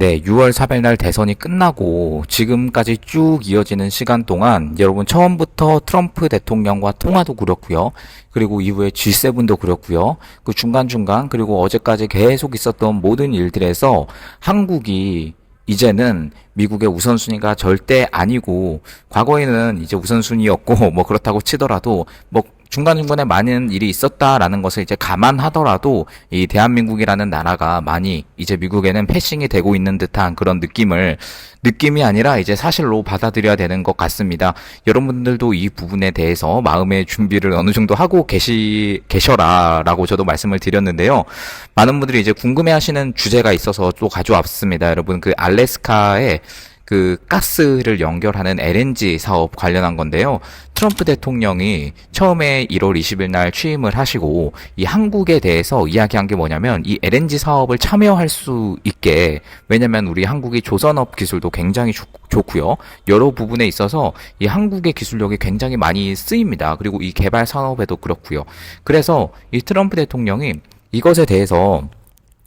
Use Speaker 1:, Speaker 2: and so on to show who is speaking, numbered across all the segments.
Speaker 1: 네, 6월 4일 날 대선이 끝나고 지금까지 쭉 이어지는 시간 동안 여러분 처음부터 트럼프 대통령과 통화도 그렇고요. 그리고 이후에 G7도 그렇고요. 그 중간중간 그리고 어제까지 계속 있었던 모든 일들에서 한국이 이제는 미국의 우선순위가 절대 아니고 과거에는 이제 우선순위였고 뭐 그렇다고 치더라도 뭐 중간중간에 많은 일이 있었다라는 것을 이제 감안하더라도 이 대한민국이라는 나라가 많이 이제 미국에는 패싱이 되고 있는 듯한 그런 느낌이 아니라 이제 사실로 받아들여야 되는 것 같습니다. 여러분들도 이 부분에 대해서 마음의 준비를 어느 정도 하고 계셔라라고 저도 말씀을 드렸는데요. 많은 분들이 이제 궁금해하시는 주제가 있어서 또 가져왔습니다. 여러분 그 알래스카에 그 가스를 연결하는 LNG 사업 관련한 건데요. 트럼프 대통령이 처음에 1월 20일 날 취임을 하시고 이 한국에 대해서 이야기한 게 뭐냐면 이 LNG 사업을 참여할 수 있게, 왜냐면 우리 한국이 조선업 기술도 굉장히 좋고요. 여러 부분에 있어서 이 한국의 기술력이 굉장히 많이 쓰입니다. 그리고 이 개발 산업에도 그렇고요. 그래서 이 트럼프 대통령이 이것에 대해서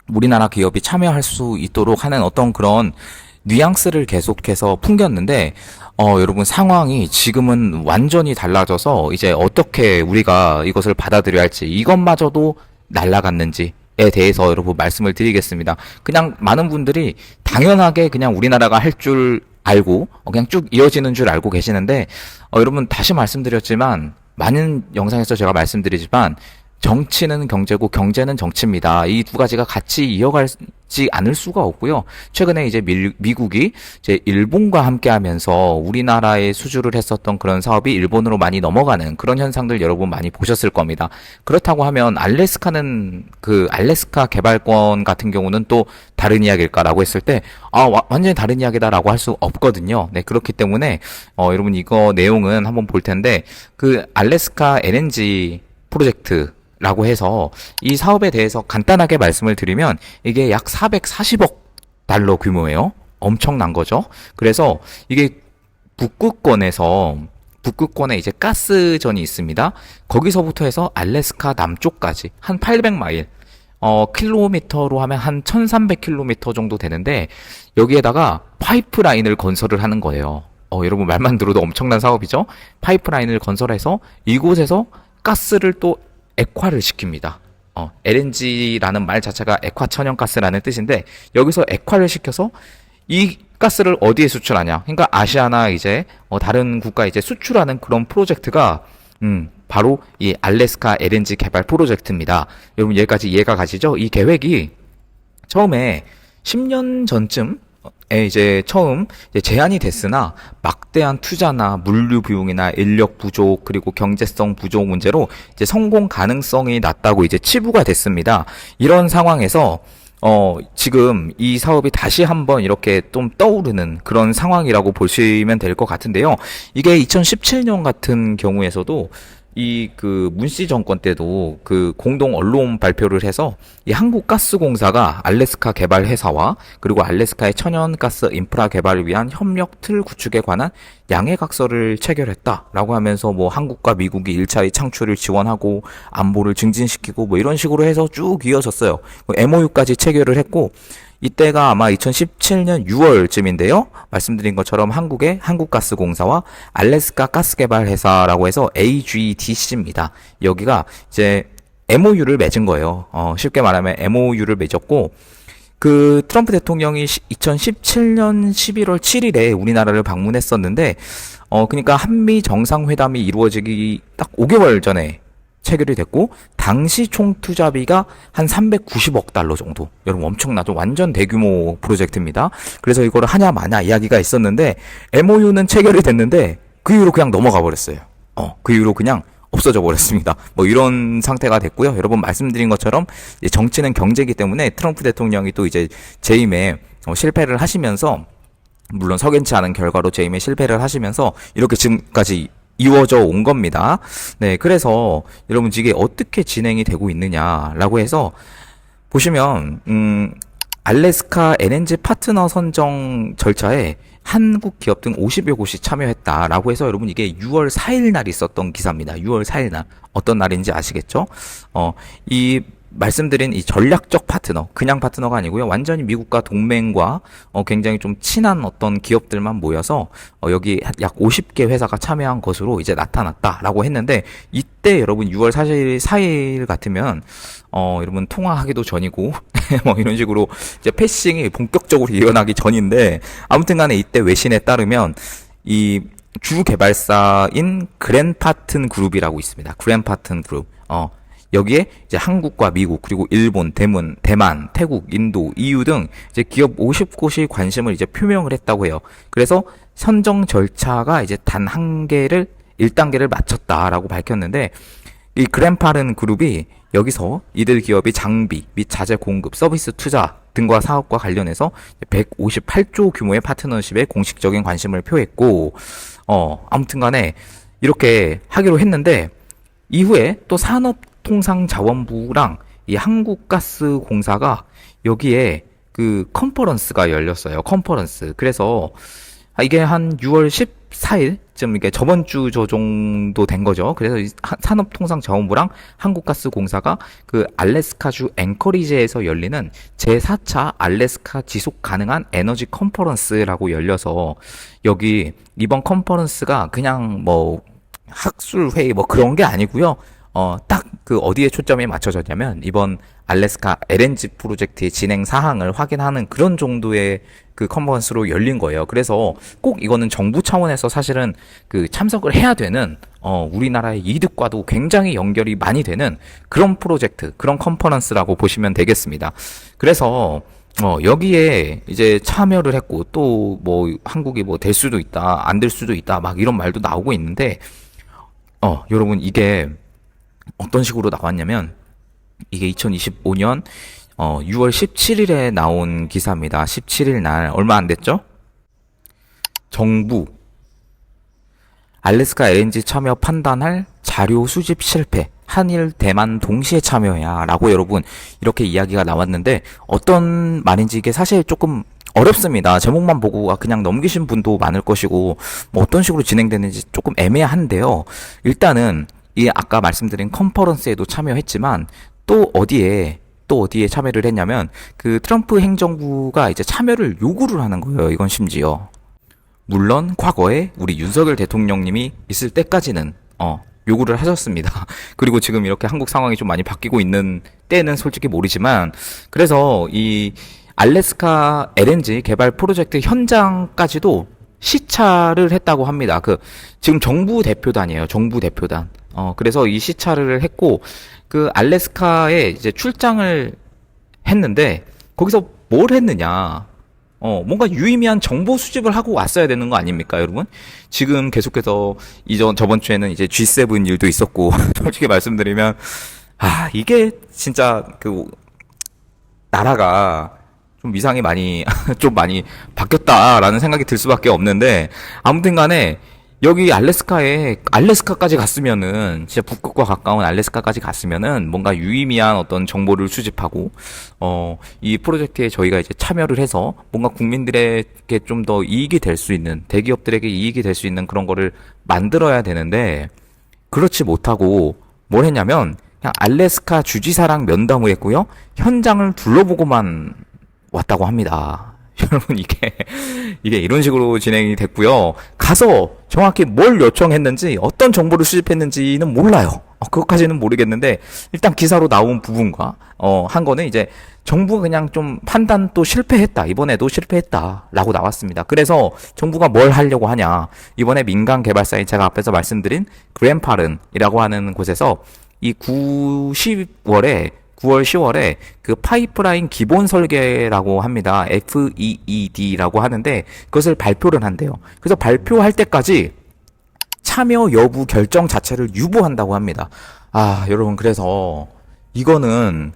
Speaker 1: 우리나라 기업이 참여할 수 있도록 하는 어떤 그런 뉘앙스를 계속해서 풍겼는데, 여러분 상황이 지금은 완전히 달라져서 이제 어떻게 우리가 이것을 받아들여야 할지, 이것마저도 날아갔는지에 대해서 여러분 말씀을 드리겠습니다. 그냥 많은 분들이 당연하게 그냥 우리나라가 할 줄 알고 그냥 쭉 이어지는 줄 알고 계시는데, 여러분 다시 말씀드렸지만 많은 영상에서 제가 말씀드리지만 정치는 경제고 경제는 정치입니다. 이 두 가지가 같이 이어가지 않을 수가 없고요. 최근에 이제 미국이 이제 일본과 함께 하면서 우리나라에 수주를 했었던 그런 사업이 일본으로 많이 넘어가는 그런 현상들 여러분 많이 보셨을 겁니다. 그렇다고 하면 알래스카는 그 알래스카 개발권 같은 경우는 또 다른 이야기일까라고 했을 때 완전히 다른 이야기다라고 할 수 없거든요. 네, 그렇기 때문에 여러분 이거 내용은 한번 볼 텐데, 그 알래스카 LNG 프로젝트 라고 해서 이 사업에 대해서 간단하게 말씀을 드리면 이게 약 440억 달러 규모예요. 엄청난 거죠. 그래서 이게 북극권에 이제 가스전이 있습니다. 거기서부터 해서 알래스카 남쪽까지 한 800마일, 킬로미터로 하면 한 1300km 정도 되는데, 여기에다가 파이프라인을 건설을 하는 거예요. 여러분 말만 들어도 엄청난 사업이죠. 파이프라인을 건설해서 이곳에서 가스를 또 액화를 시킵니다. LNG라는 말 자체가 액화 천연가스라는 뜻인데, 여기서 액화를 시켜서 이 가스를 어디에 수출하냐? 그러니까 아시아나 이제 다른 국가에 이제 수출하는 그런 프로젝트가 바로 이 알래스카 LNG 개발 프로젝트입니다. 여러분 여기까지 이해가 가시죠? 이 계획이 처음에 10년 전쯤 이제 처음 이제 제안이 됐으나 막대한 투자나 물류 비용이나 인력 부족 그리고 경제성 부족 문제로 이제 성공 가능성이 낮다고 이제 치부가 됐습니다. 이런 상황에서 지금 이 사업이 다시 한번 이렇게 좀 떠오르는 그런 상황이라고 보시면 될 것 같은데요. 이게 2017년 같은 경우에서도 이 그 문씨 정권 때도 그 공동 언론 발표를 해서 이 한국가스공사가 알래스카 개발 회사와 그리고 알래스카의 천연가스 인프라 개발을 위한 협력 틀 구축에 관한 양해각서를 체결했다라고 하면서 뭐 한국과 미국이 1차의 창출을 지원하고 안보를 증진시키고 뭐 이런 식으로 해서 쭉 이어졌어요. MOU까지 체결을 했고, 이때가 아마 2017년 6월쯤인데요. 말씀드린 것처럼 한국의 한국가스공사와 알래스카 가스개발회사라고 해서 AGDC입니다. 여기가 이제 MOU를 맺은 거예요. 쉽게 말하면 MOU를 맺었고, 그 트럼프 대통령이 2017년 11월 7일에 우리나라를 방문했었는데, 그러니까 한미 정상회담이 이루어지기 딱 5개월 전에 체결이 됐고, 당시 총 투자비가 한 390억 달러 정도. 여러분 엄청나죠? 완전 대규모 프로젝트입니다. 그래서 이거를 하냐 마냐 이야기가 있었는데, MOU는 체결이 됐는데 그 이후로 그냥 넘어가 버렸어요. 그 이후로 그냥 없어져 버렸습니다. 뭐 이런 상태가 됐고요. 여러분 말씀드린 것처럼 이제 정치는 경제이기 때문에 트럼프 대통령이 또 이제 재임에 실패를 하시면서, 물론 석연치 않은 결과로 재임에 실패를 하시면서 이렇게 지금까지 이루어져 온 겁니다. 네, 그래서 여러분 이게 어떻게 진행이 되고 있느냐라고 해서 보시면 알래스카 LNG 파트너 선정 절차에 한국 기업 등 50여 곳이 참여했다라고 해서 여러분 이게 6월 4일 날 있었던 기사입니다. 6월 4일 날 어떤 날인지 아시겠죠? 이 말씀드린 이 전략적 파트너, 그냥 파트너가 아니고요. 완전히 미국과 동맹과 굉장히 좀 친한 어떤 기업들만 모여서 여기 약 50개 회사가 참여한 것으로 이제 나타났다라고 했는데, 이때 여러분 6월 4일 같으면 여러분 통화하기도 전이고 뭐 이런 식으로 이제 패싱이 본격적으로 일어나기 전인데, 아무튼간에 이때 외신에 따르면 이 주 개발사인 그랜파튼 그룹이라고 있습니다. 그랜파튼 그룹. 여기에 이제 한국과 미국, 그리고 일본, 대만, 태국, 인도, EU 등 이제 기업 50곳이 관심을 이제 표명을 했다고 해요. 그래서 선정 절차가 이제 단 1단계를 마쳤다라고 밝혔는데, 이 그랜파른 그룹이 여기서 이들 기업이 장비 및 자재 공급, 서비스 투자 등과 사업과 관련해서 158조 규모의 파트너십에 공식적인 관심을 표했고, 아무튼 간에 이렇게 하기로 했는데, 이후에 또 산업통상자원부랑 이 한국가스공사가 여기에 그 컨퍼런스가 열렸어요. 컨퍼런스. 그래서 이게 한 6월 14일쯤, 이게 저번 주 저 정도 된 거죠. 그래서 이 산업통상자원부랑 한국가스공사가 그 알래스카주 앵커리지에서 열리는 제4차 알래스카 지속 가능한 에너지 컨퍼런스라고 열려서, 여기 이번 컨퍼런스가 그냥 뭐 학술 회의 뭐 그런 게 아니고요. 딱 그 어디에 초점이 맞춰졌냐면, 이번 알래스카 LNG 프로젝트의 진행 사항을 확인하는 그런 정도의 그 컨퍼런스로 열린 거예요. 그래서 꼭 이거는 정부 차원에서 사실은 그 참석을 해야 되는, 우리나라의 이득과도 굉장히 연결이 많이 되는 그런 프로젝트, 그런 컨퍼런스라고 보시면 되겠습니다. 그래서 여기에 이제 참여를 했고, 또 뭐 한국이 뭐 될 수도 있다, 안 될 수도 있다, 막 이런 말도 나오고 있는데, 여러분 이게 어떤 식으로 나왔냐면, 이게 2025년 6월 17일에 나온 기사입니다. 17일 날, 얼마 안 됐죠? 정부 알래스카 LNG 참여 판단할 자료 수집 실패, 한일 대만 동시에 참여해야 라고 여러분 이렇게 이야기가 나왔는데, 어떤 말인지 이게 사실 조금 어렵습니다. 제목만 보고 그냥 넘기신 분도 많을 것이고, 뭐 어떤 식으로 진행되는지 조금 애매한데요. 일단은 이 아까 말씀드린 컨퍼런스에도 참여했지만, 또 어디에 참여를 했냐면, 그 트럼프 행정부가 이제 참여를 요구를 하는 거예요. 이건 심지어. 물론 과거에 우리 윤석열 대통령님이 있을 때까지는 요구를 하셨습니다. 그리고 지금 이렇게 한국 상황이 좀 많이 바뀌고 있는 때는 솔직히 모르지만, 그래서 이 알래스카 LNG 개발 프로젝트 현장까지도 시찰을 했다고 합니다. 지금 정부 대표단이에요. 정부 대표단. 그래서 이 시찰을 했고, 그 알래스카에 이제 출장을 했는데, 거기서 뭘 했느냐. 뭔가 유의미한 정보 수집을 하고 왔어야 되는 거 아닙니까, 여러분? 지금 계속해서 저번 주에는 이제 G7 일도 있었고, 솔직히 말씀드리면, 이게 진짜 나라가 좀 위상이 많이, 좀 많이 바뀌었다라는 생각이 들 수밖에 없는데, 아무튼 간에, 여기 알래스카까지 갔으면은, 진짜 북극과 가까운 알래스카까지 갔으면은, 뭔가 유의미한 어떤 정보를 수집하고, 이 프로젝트에 저희가 이제 참여를 해서, 뭔가 국민들에게 좀 더 이익이 될 수 있는, 대기업들에게 이익이 될 수 있는 그런 거를 만들어야 되는데, 그렇지 못하고, 뭘 했냐면, 그냥 알래스카 주지사랑 면담을 했고요, 현장을 둘러보고만 왔다고 합니다. 여러분 이게 이런 식으로 진행이 됐고요. 가서 정확히 뭘 요청했는지, 어떤 정보를 수집했는지는 몰라요. 그것까지는 모르겠는데, 일단 기사로 나온 부분과 한 거는 이제 정부가 그냥 좀 판단 또 실패했다, 이번에도 실패했다라고 나왔습니다. 그래서 정부가 뭘 하려고 하냐, 이번에 민간 개발사인 제가 앞에서 말씀드린 그랜파른이라고 하는 곳에서 이 9월 10월에 그 파이프라인 기본 설계라고 합니다. FEED라고 하는데, 그것을 발표를 한대요. 그래서 발표할 때까지 참여 여부 결정 자체를 유보한다고 합니다. 여러분, 그래서 이거는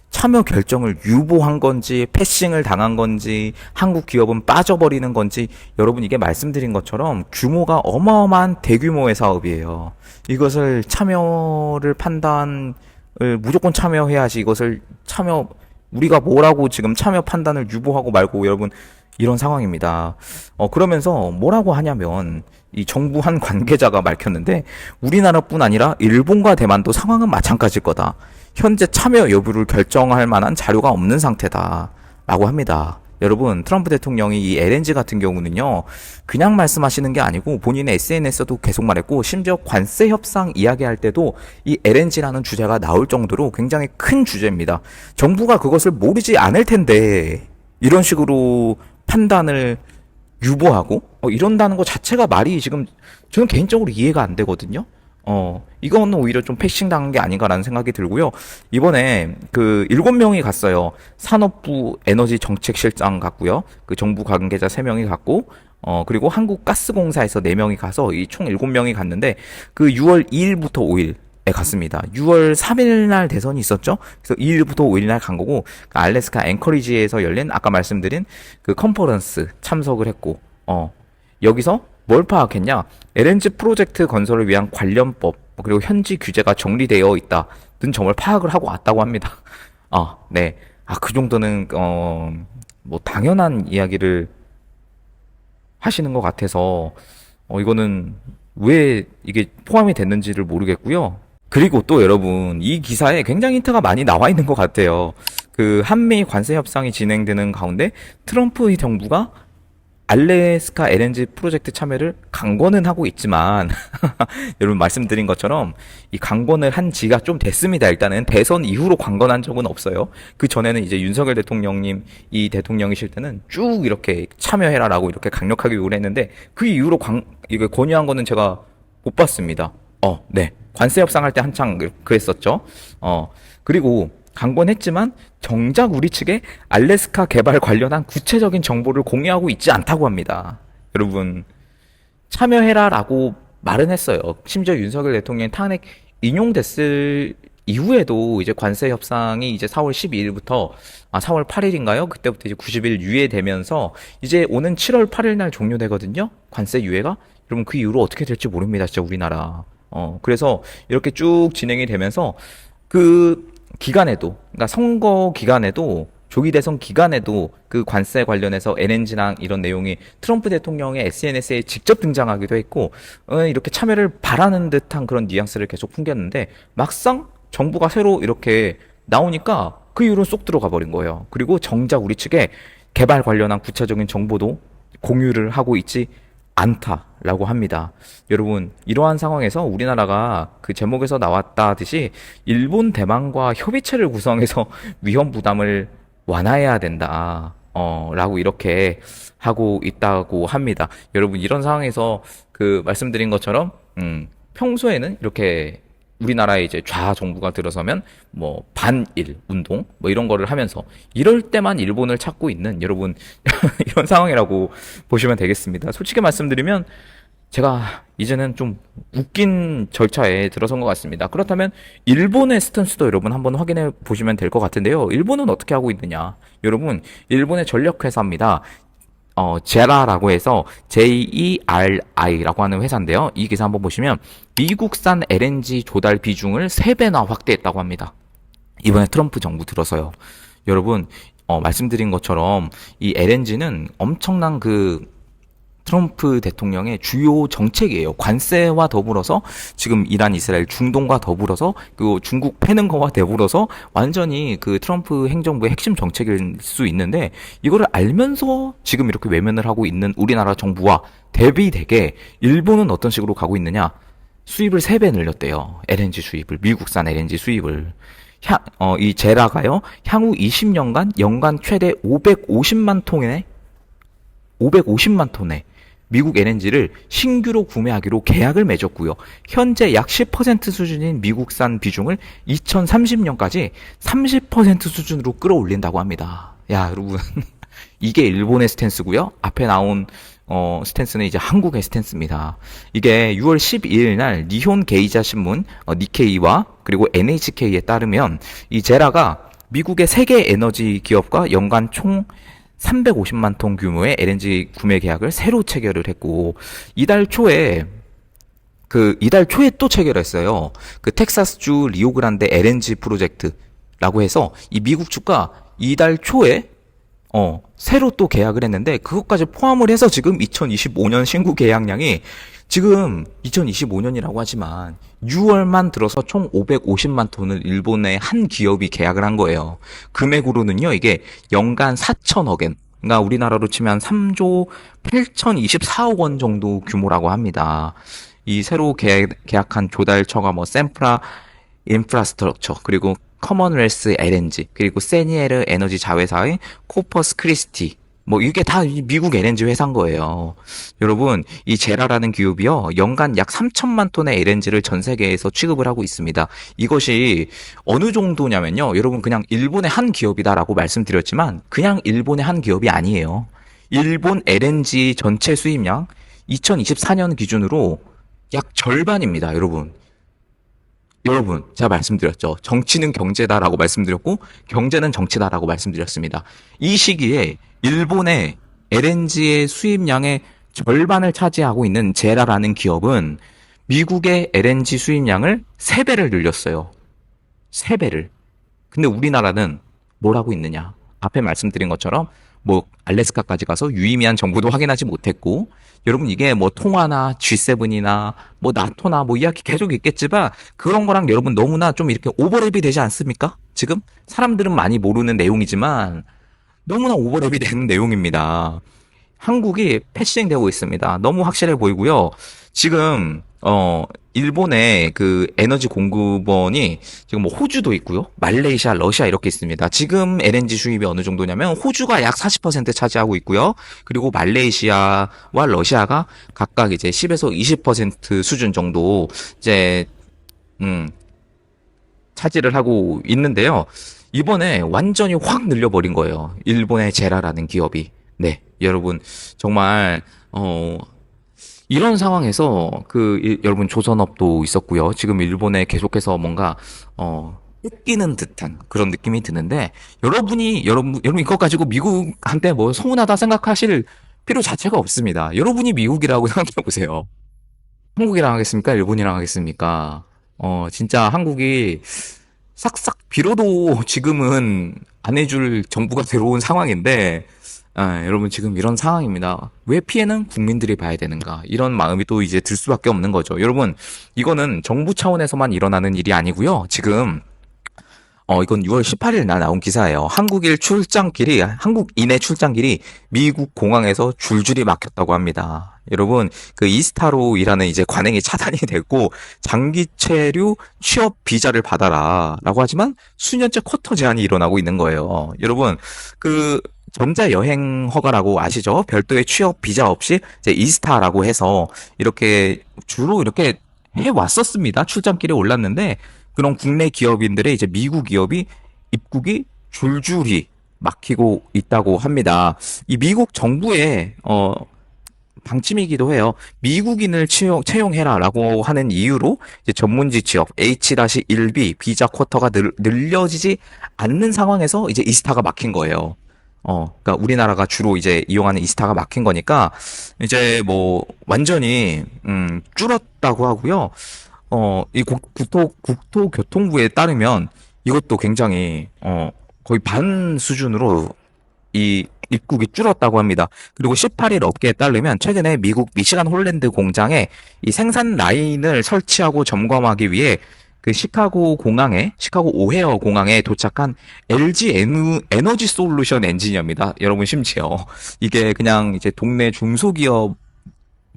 Speaker 1: 참여 결정을 유보한 건지, 패싱을 당한 건지, 한국 기업은 빠져버리는 건지, 여러분 이게 말씀드린 것처럼 규모가 어마어마한 대규모의 사업이에요. 이것을 참여를 무조건 참여해야지, 이것을 우리가 뭐라고 지금 참여 판단을 유보하고 말고, 여러분 이런 상황입니다. 그러면서 뭐라고 하냐면, 이 정부 한 관계자가 밝혔는데, 우리나라뿐 아니라 일본과 대만도 상황은 마찬가지일 거다. 현재 참여 여부를 결정할 만한 자료가 없는 상태다라고 합니다. 여러분, 트럼프 대통령이 이 LNG 같은 경우는요, 그냥 말씀하시는 게 아니고 본인의 SNS에도 계속 말했고, 심지어 관세 협상 이야기할 때도 이 LNG라는 주제가 나올 정도로 굉장히 큰 주제입니다. 정부가 그것을 모르지 않을 텐데, 이런 식으로 판단을 유보하고, 이런다는 것 자체가 말이 지금, 저는 개인적으로 이해가 안 되거든요. 이거는 오히려 좀 패싱 당한 게 아닌가라는 생각이 들고요. 이번에 그 7명이 갔어요. 산업부 에너지 정책실장 갔고요. 그 정부 관계자 3명이 갔고, 그리고 한국가스공사에서 4명이 가서 이 총 7명이 갔는데, 그 6월 2일부터 5일에 갔습니다. 6월 3일 날 대선이 있었죠? 그래서 2일부터 5일 날 간 거고, 그 알래스카 앵커리지에서 열린 아까 말씀드린 그 컨퍼런스 참석을 했고, 여기서 뭘 파악했냐? LNG 프로젝트 건설을 위한 관련법, 그리고 현지 규제가 정리되어 있다는 점을 파악을 하고 왔다고 합니다. 네. 그 정도는, 뭐, 당연한 이야기를 하시는 것 같아서, 이거는 왜 이게 포함이 됐는지를 모르겠고요. 그리고 또 여러분, 이 기사에 굉장히 힌트가 많이 나와 있는 것 같아요. 그 한미 관세 협상이 진행되는 가운데 트럼프 정부가 알래스카 LNG 프로젝트 참여를 강권은 하고 있지만 여러분 말씀드린 것처럼 이 강권을 한 지가 좀 됐습니다. 일단은 대선 이후로 강권한 적은 없어요. 그 전에는 이제 윤석열 대통령님 이 대통령이실 때는 쭉 이렇게 참여해라라고 이렇게 강력하게 요구를 했는데 그 이후로 이거 권유한 거는 제가 못 봤습니다. 네. 관세 협상할 때 한창 그랬었죠. 그리고 강권했지만 정작 우리 측에 알래스카 개발 관련한 구체적인 정보를 공유하고 있지 않다고 합니다. 여러분, 참여해라라고 말은 했어요. 심지어 윤석열 대통령이 탄핵 인용됐을 이후에도 이제 관세 협상이 이제 4월 12일부터 4월 8일인가요? 그때부터 이제 90일 유예되면서 이제 오는 7월 8일 날 종료되거든요. 관세 유예가. 여러분 그 이후로 어떻게 될지 모릅니다. 진짜 우리나라. 그래서 이렇게 쭉 진행이 되면서 그 기간에도, 그러니까 선거 기간에도, 조기 대선 기간에도 그 관세 관련해서 LNG랑 이런 내용이 트럼프 대통령의 SNS에 직접 등장하기도 했고, 이렇게 참여를 바라는 듯한 그런 뉘앙스를 계속 풍겼는데, 막상 정부가 새로 이렇게 나오니까 그 이후로 쏙 들어가 버린 거예요. 그리고 정작 우리 측에 개발 관련한 구체적인 정보도 공유를 하고 있지 않다라고 합니다. 여러분, 이러한 상황에서 우리나라가 그 제목에서 나왔다듯이 일본, 대만과 협의체를 구성해서 위험 부담을 완화해야 된다. 라고 이렇게 하고 있다고 합니다. 여러분, 이런 상황에서 그 말씀드린 것처럼, 평소에는 이렇게 우리나라에 이제 좌 정부가 들어서면 뭐 반일 운동 뭐 이런 거를 하면서 이럴 때만 일본을 찾고 있는 여러분 이런 상황이라고 보시면 되겠습니다. 솔직히 말씀드리면 제가 이제는 좀 웃긴 절차에 들어선 것 같습니다. 그렇다면 일본의 스탠스도 여러분 한번 확인해 보시면 될 것 같은데요. 일본은 어떻게 하고 있느냐? 여러분, 일본의 전력회사입니다. 제라라고 해서 JERI라고 하는 회사인데요. 이 기사 한번 보시면 미국산 LNG 조달 비중을 3배나 확대했다고 합니다. 이번에 트럼프 정부 들어서요. 여러분, 말씀드린 것처럼 이 LNG는 엄청난 그 트럼프 대통령의 주요 정책이에요. 관세와 더불어서 지금 이란, 이스라엘, 중동과 더불어서 그 중국 패는 거와 더불어서 완전히 그 트럼프 행정부의 핵심 정책일 수 있는데 이거를 알면서 지금 이렇게 외면을 하고 있는 우리나라 정부와 대비되게 일본은 어떤 식으로 가고 있느냐? 수입을 3배 늘렸대요. LNG 수입을, 미국산 LNG 수입을. 이 제라가요, 향후 20년간 연간 최대 550만 톤의 미국 LNG를 신규로 구매하기로 계약을 맺었고요. 현재 약 10% 수준인 미국산 비중을 2030년까지 30% 수준으로 끌어올린다고 합니다. 야, 여러분. 이게 일본의 스탠스고요. 앞에 나온 스탠스는 이제 한국의 스탠스입니다. 이게 6월 12일 날 니혼 게이자 신문 니케이와 그리고 NHK에 따르면 이 제라가 미국의 세계 에너지 기업과 연간 총 350만 톤 규모의 LNG 구매 계약을 새로 체결을 했고 이달 초에 또 체결했어요. 그 텍사스주 리오그란데 LNG 프로젝트라고 해서 이 미국 측과 이달 초에 새로 또 계약을 했는데 그것까지 포함을 해서 지금 2025년 신규 계약량이 지금 2025년이라고 하지만 6월만 들어서 총 550만 톤을 일본의 한 기업이 계약을 한 거예요. 금액으로는요, 이게 연간 4천억 엔. 그러니까 우리나라로 치면 3조 8,024억 원 정도 규모라고 합니다. 이 새로 계약한 조달처가 뭐 샘프라 인프라스트럭처, 그리고 커먼웰스 LNG, 그리고 세니에르 에너지 자회사의 코퍼스 크리스티, 뭐 이게 다 미국 LNG 회사인 거예요. 여러분, 이 제라라는 기업이요, 연간 약 3천만 톤의 LNG를 전 세계에서 취급을 하고 있습니다. 이것이 어느 정도냐면요, 여러분, 그냥 일본의 한 기업이다라고 말씀드렸지만 그냥 일본의 한 기업이 아니에요. 일본 LNG 전체 수입량 2024년 기준으로 약 절반입니다, 여러분. 여러분, 제가 말씀드렸죠. 정치는 경제다라고 말씀드렸고, 경제는 정치다라고 말씀드렸습니다. 이 시기에 일본의 LNG의 수입량의 절반을 차지하고 있는 제라라는 기업은 미국의 LNG 수입량을 3배를 늘렸어요. 3배를. 근데 우리나라는 뭘 하고 있느냐? 앞에 말씀드린 것처럼 뭐 알래스카까지 가서 유의미한 정보도 확인하지 못했고, 여러분 이게 뭐 통화나 G7이나 뭐 나토나 뭐 이야기 계속 있겠지만 그런 거랑 여러분 너무나 좀 이렇게 오버랩이 되지 않습니까? 지금 사람들은 많이 모르는 내용이지만 너무나 오버랩이 되는 내용입니다. 한국이 패싱되고 있습니다. 너무 확실해 보이고요. 지금 일본의 그 에너지 공급원이 지금 뭐 호주도 있고요. 말레이시아, 러시아 이렇게 있습니다. 지금 LNG 수입이 어느 정도냐면 호주가 약 40% 차지하고 있고요. 그리고 말레이시아와 러시아가 각각 이제 10에서 20% 수준 정도 이제 차지를 하고 있는데요. 이번에 완전히 확 늘려버린 거예요. 일본의 제라라는 기업이. 네, 여러분 정말 이런 상황에서 여러분 조선업도 있었고요. 지금 일본에 계속해서 뭔가 뺏기는 듯한 그런 느낌이 드는데 여러분 이거 가지고 미국한테 뭐 서운하다 생각하실 필요 자체가 없습니다. 여러분이 미국이라고 생각해 보세요. 한국이랑 하겠습니까? 일본이랑 하겠습니까? 진짜 한국이 싹싹 빌어도 지금은 안 해줄 정부가 들어온 상황인데, 여러분 지금 이런 상황입니다. 왜 피해는 국민들이 봐야 되는가? 이런 마음이 또 이제 들 수밖에 없는 거죠. 여러분, 이거는 정부 차원에서만 일어나는 일이 아니고요. 지금 이건 6월 18일 날 나온 기사예요. 한국인의 출장길이 미국 공항에서 줄줄이 막혔다고 합니다. 여러분, 그 이스타로이라는 이제 관행이 차단이 됐고, 장기 체류 취업 비자를 받아라라고 하지만 수년째 쿼터 제한이 일어나고 있는 거예요. 여러분, 그 전자 여행 허가라고 아시죠? 별도의 취업 비자 없이 이제 이스타라고 해서 이렇게 주로 이렇게 해 왔었습니다. 출장길에 올랐는데 그런 국내 기업인들의 이제 미국 기업이 입국이 줄줄이 막히고 있다고 합니다. 이 미국 정부의 방침이기도 해요. 미국인을 채용해라라고 하는 이유로 이제 전문직 지역 H-1B 비자 쿼터가 늘려지지 않는 상황에서 이제 이스타가 막힌 거예요. 그러니까 우리나라가 주로 이제 이용하는 이스타가 막힌 거니까 이제 뭐 완전히 줄었다고 하고요. 이 국토교통부에 따르면 이것도 굉장히 거의 반 수준으로 이 입국이 줄었다고 합니다. 그리고 18일 업계에 따르면 최근에 미국 미시간 홀랜드 공장에 이 생산 라인을 설치하고 점검하기 위해 그 시카고 오헤어 공항에 도착한 LG 에너지 솔루션 엔지니어입니다. 여러분 심지어 이게 그냥 이제 동네 중소기업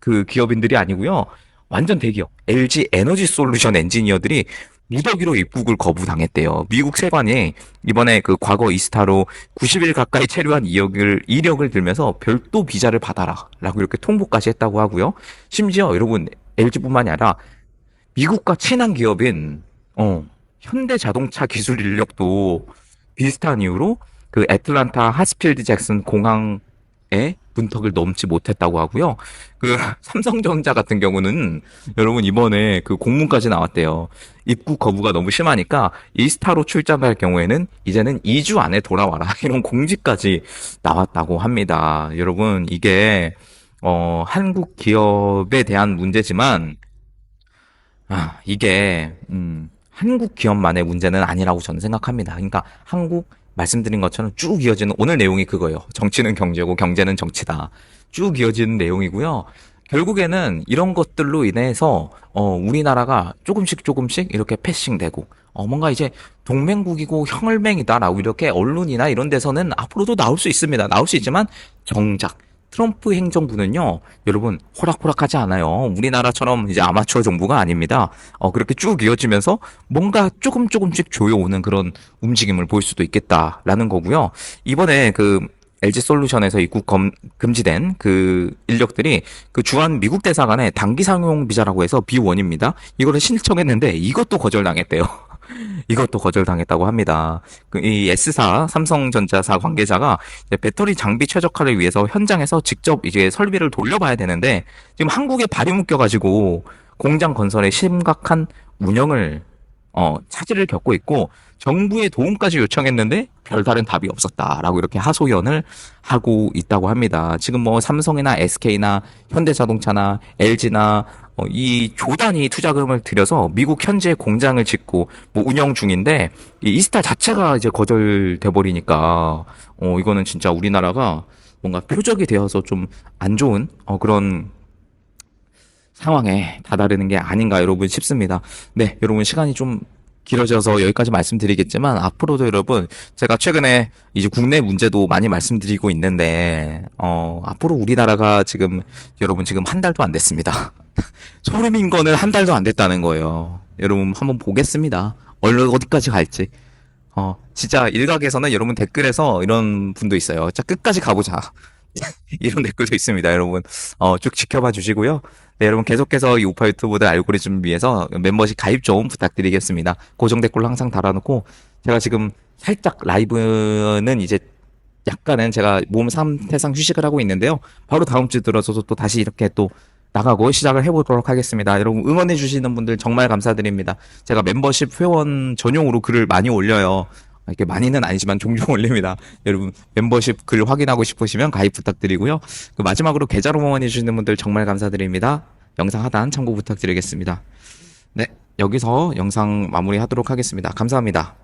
Speaker 1: 그 기업인들이 아니고요. 완전 대기업 LG 에너지 솔루션 엔지니어들이 무더기로 입국을 거부당했대요. 미국 세관이 이번에 그 과거 이스타로 90일 가까이 체류한 이력을 들면서 별도 비자를 받아라라고 이렇게 통보까지 했다고 하고요. 심지어 여러분 LG뿐만이 아니라 미국과 친한 기업인 현대자동차 기술 인력도 비슷한 이유로 그 애틀란타 하스필드 잭슨 공항에 문턱을 넘지 못했다고 하고요. 그 삼성전자 같은 경우는 여러분 이번에 그 공문까지 나왔대요. 입국 거부가 너무 심하니까 이스타로 출장할 경우에는 이제는 2주 안에 돌아와라 이런 공지까지 나왔다고 합니다. 여러분 이게 한국 기업에 대한 문제지만 이게 한국 기업만의 문제는 아니라고 저는 생각합니다. 그러니까 한국 말씀드린 것처럼 쭉 이어지는 오늘 내용이 그거예요. 정치는 경제고 경제는 정치다. 쭉 이어지는 내용이고요. 결국에는 이런 것들로 인해서 우리나라가 조금씩 조금씩 이렇게 패싱되고 뭔가 이제 동맹국이고 혈맹이다라고 이렇게 언론이나 이런 데서는 앞으로도 나올 수 있습니다. 나올 수 있지만 정작 트럼프 행정부는요, 여러분, 호락호락하지 않아요. 우리나라처럼 이제 아마추어 정부가 아닙니다. 그렇게 쭉 이어지면서 뭔가 조금 조금씩 조여오는 그런 움직임을 보일 수도 있겠다라는 거고요. 이번에 그 LG 솔루션에서 입국 금지된 그 인력들이 그 주한 미국 대사관에 단기 상용 비자라고 해서 B1입니다. 이거를 신청했는데 이것도 거절당했대요. 이것도 거절당했다고 합니다. 이 S사 삼성전자사 관계자가 이제 배터리 장비 최적화를 위해서 현장에서 직접 이제 설비를 돌려봐야 되는데 지금 한국에 발이 묶여가지고 공장 건설에 심각한 운영을 차질을 겪고 있고 정부의 도움까지 요청했는데 별다른 답이 없었다라고 이렇게 하소연을 하고 있다고 합니다. 지금 뭐 삼성이나 SK나 현대자동차나 LG나 이 조단위 투자금을 들여서 미국 현지에 공장을 짓고 뭐 운영 중인데 이 이스타 자체가 이제 거절돼 버리니까 이거는 진짜 우리나라가 뭔가 표적이 되어서 좀 안 좋은 그런 상황에 다다르는 게 아닌가 여러분 싶습니다. 네, 여러분 시간이 좀 길어져서 여기까지 말씀드리겠지만 앞으로도 여러분 제가 최근에 이제 국내 문제도 많이 말씀드리고 있는데 앞으로 우리나라가 지금 여러분 지금 한 달도 안 됐습니다. 소름인 거는 한 달도 안 됐다는 거예요. 여러분 한번 보겠습니다. 어디까지 갈지. 진짜 일각에서는 여러분 댓글에서 이런 분도 있어요. 자, 끝까지 가보자. 이런 댓글도 있습니다, 여러분. 쭉 지켜봐 주시고요. 네, 여러분 계속해서 이 우파 유튜브들 알고리즘 위해서 멤버십 가입 좀 부탁드리겠습니다. 고정 댓글로 항상 달아놓고 제가 지금 살짝 라이브는 이제 약간은 제가 몸 상태상 휴식을 하고 있는데요. 바로 다음 주 들어서도 또 다시 이렇게 또 나가고 시작을 해보도록 하겠습니다. 여러분 응원해 주시는 분들 정말 감사드립니다. 제가 멤버십 회원 전용으로 글을 많이 올려요. 이렇게 많이는 아니지만 종종 올립니다. 여러분 멤버십 글 확인하고 싶으시면 가입 부탁드리고요. 그 마지막으로 계좌로 응원해 주시는 분들 정말 감사드립니다. 영상 하단 참고 부탁드리겠습니다. 네, 여기서 영상 마무리하도록 하겠습니다. 감사합니다.